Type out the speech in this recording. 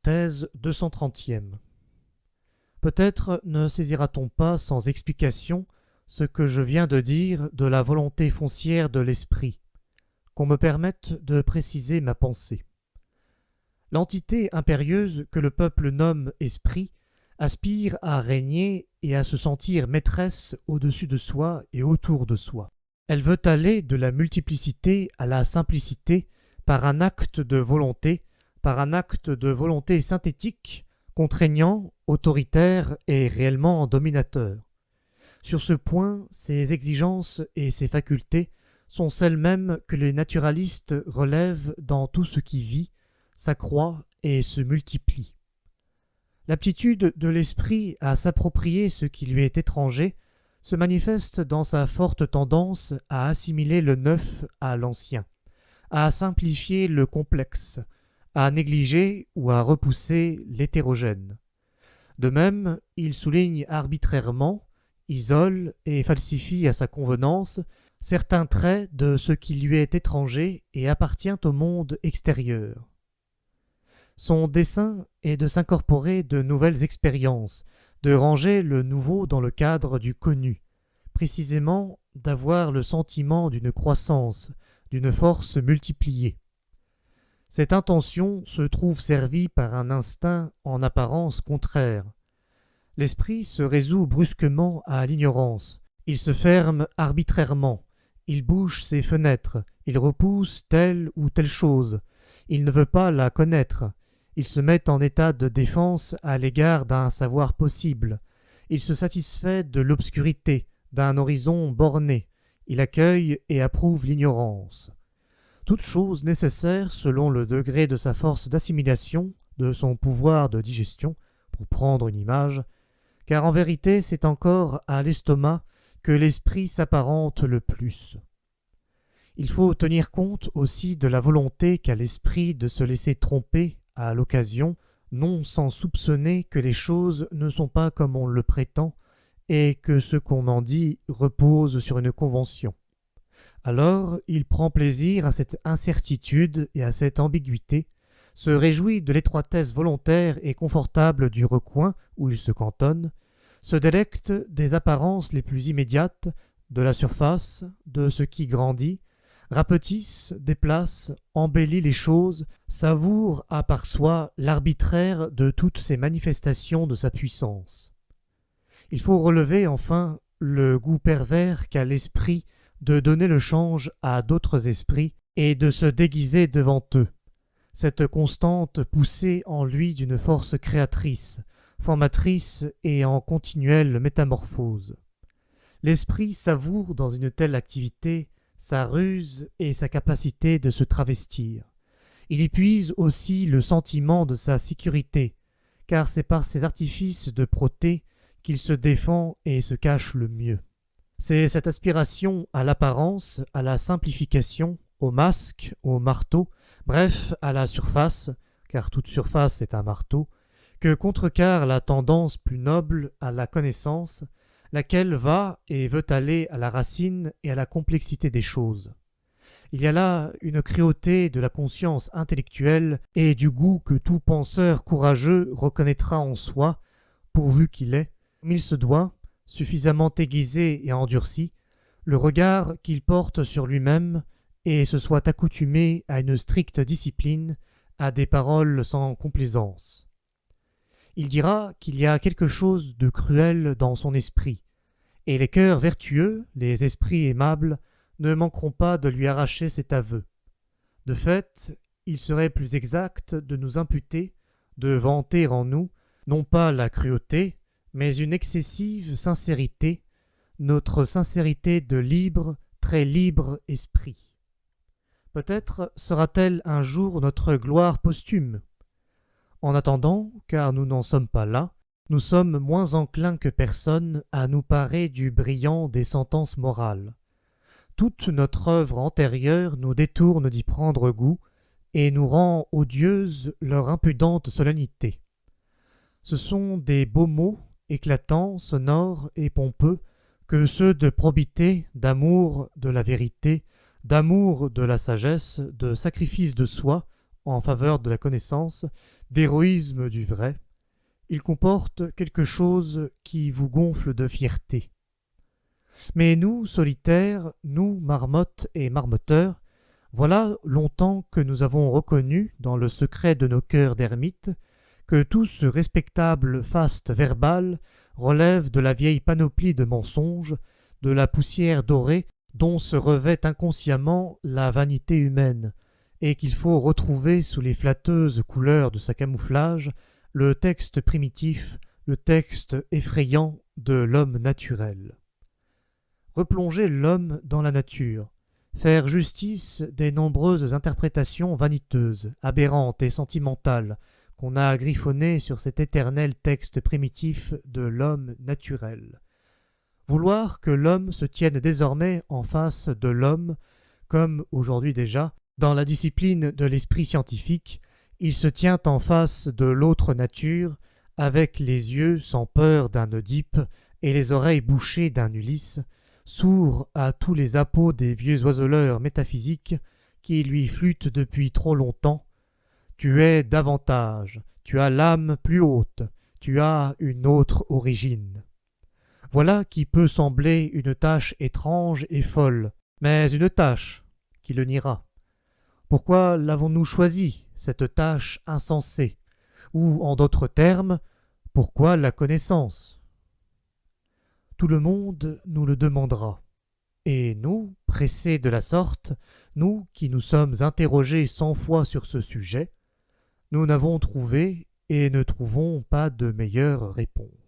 Thèse 230e. Peut-être ne saisira-t-on pas sans explication ce que je viens de dire de la volonté foncière de l'esprit, qu'on me permette de préciser ma pensée. L'entité impérieuse que le peuple nomme esprit aspire à régner et à se sentir maîtresse au-dessus de soi et autour de soi. Elle veut aller de la multiplicité à la simplicité par un acte de volonté, synthétique, contraignant, autoritaire et réellement dominateur. Sur ce point, ses exigences et ses facultés sont celles mêmes que les naturalistes relèvent dans tout ce qui vit, s'accroît et se multiplie. L'aptitude de l'esprit à s'approprier ce qui lui est étranger se manifeste dans sa forte tendance à assimiler le neuf à l'ancien, à simplifier le complexe, à négliger ou à repousser l'hétérogène. De même, il souligne arbitrairement, isole et falsifie à sa convenance certains traits de ce qui lui est étranger et appartient au monde extérieur. Son dessein est de s'incorporer de nouvelles expériences, de ranger le nouveau dans le cadre du connu, précisément d'avoir le sentiment d'une croissance, d'une force multipliée. Cette intention se trouve servie par un instinct en apparence contraire. L'esprit se résout brusquement à l'ignorance, il se ferme arbitrairement, il bouche ses fenêtres, il repousse telle ou telle chose, il ne veut pas la connaître, il se met en état de défense à l'égard d'un savoir possible, il se satisfait de l'obscurité, d'un horizon borné, il accueille et approuve l'ignorance. Toute chose nécessaire selon le degré de sa force d'assimilation, de son pouvoir de digestion, pour prendre une image, car en vérité c'est encore à l'estomac que l'esprit s'apparente le plus. Il faut tenir compte aussi de la volonté qu'a l'esprit de se laisser tromper à l'occasion, non sans soupçonner que les choses ne sont pas comme on le prétend, et que ce qu'on en dit repose sur une convention. Alors il prend plaisir à cette incertitude et à cette ambiguïté, se réjouit de l'étroitesse volontaire et confortable du recoin où il se cantonne, se délecte des apparences les plus immédiates, de la surface, de ce qui grandit, rapetisse, déplace, embellit les choses, savoure à part soi l'arbitraire de toutes ces manifestations de sa puissance. Il faut relever enfin le goût pervers qu'a l'esprit de donner le change à d'autres esprits et de se déguiser devant eux, cette constante poussée en lui d'une force créatrice, formatrice et en continuelle métamorphose. L'esprit savoure dans une telle activité sa ruse et sa capacité de se travestir. Il y puise aussi le sentiment de sa sécurité, car c'est par ses artifices de proté qu'il se défend et se cache le mieux. C'est cette aspiration à l'apparence, à la simplification, au masque, au marteau, bref, à la surface, car toute surface est un marteau, que contrecarre la tendance plus noble à la connaissance, laquelle va et veut aller à la racine et à la complexité des choses. Il y a là une cruauté de la conscience intellectuelle et du goût que tout penseur courageux reconnaîtra en soi, pourvu qu'il ait, comme il se doit, suffisamment aiguisé et endurci, le regard qu'il porte sur lui-même et se soit accoutumé à une stricte discipline, à des paroles sans complaisance. Il dira qu'il y a quelque chose de cruel dans son esprit, et les cœurs vertueux, les esprits aimables, ne manqueront pas de lui arracher cet aveu. De fait, il serait plus exact de nous imputer, de vanter en nous, non pas la cruauté, mais une excessive sincérité, notre sincérité de libre, très libre esprit. Peut-être sera-t-elle un jour notre gloire posthume. En attendant, car nous n'en sommes pas là, nous sommes moins enclins que personne à nous parer du brillant des sentences morales. Toute notre œuvre antérieure nous détourne d'y prendre goût et nous rend odieuses leur impudente solennité. Ce sont des beaux mots, éclatants, sonores et pompeux, que ceux de probité, d'amour de la vérité, d'amour de la sagesse, de sacrifice de soi, en faveur de la connaissance, d'héroïsme du vrai. Il comporte quelque chose qui vous gonfle de fierté. Mais nous, solitaires, nous, marmottes et marmotteurs, voilà longtemps que nous avons reconnu, dans le secret de nos cœurs d'ermites, que tout ce respectable faste verbal relève de la vieille panoplie de mensonges, de la poussière dorée dont se revêt inconsciemment la vanité humaine, et qu'il faut retrouver sous les flatteuses couleurs de sa camouflage le texte primitif, le texte effrayant de l'homme naturel. Replonger l'homme dans la nature, faire justice des nombreuses interprétations vaniteuses, aberrantes et sentimentales qu'on a griffonnées sur cet éternel texte primitif de l'homme naturel. Vouloir que l'homme se tienne désormais en face de l'homme, comme aujourd'hui déjà, dans la discipline de l'esprit scientifique, il se tient en face de l'autre nature, avec les yeux sans peur d'un Oedipe et les oreilles bouchées d'un Ulysse, sourd à tous les appôts des vieux oiseleurs métaphysiques qui lui flûtent depuis trop longtemps. Tu es davantage, tu as l'âme plus haute, tu as une autre origine. Voilà qui peut sembler une tâche étrange et folle, mais une tâche qui le niera. Pourquoi l'avons-nous choisie, cette tâche insensée? Ou, en d'autres termes, pourquoi la connaissance? Tout le monde nous le demandera. Et nous, pressés de la sorte, nous qui nous sommes interrogés 100 fois sur ce sujet, nous n'avons trouvé et ne trouvons pas de meilleure réponse.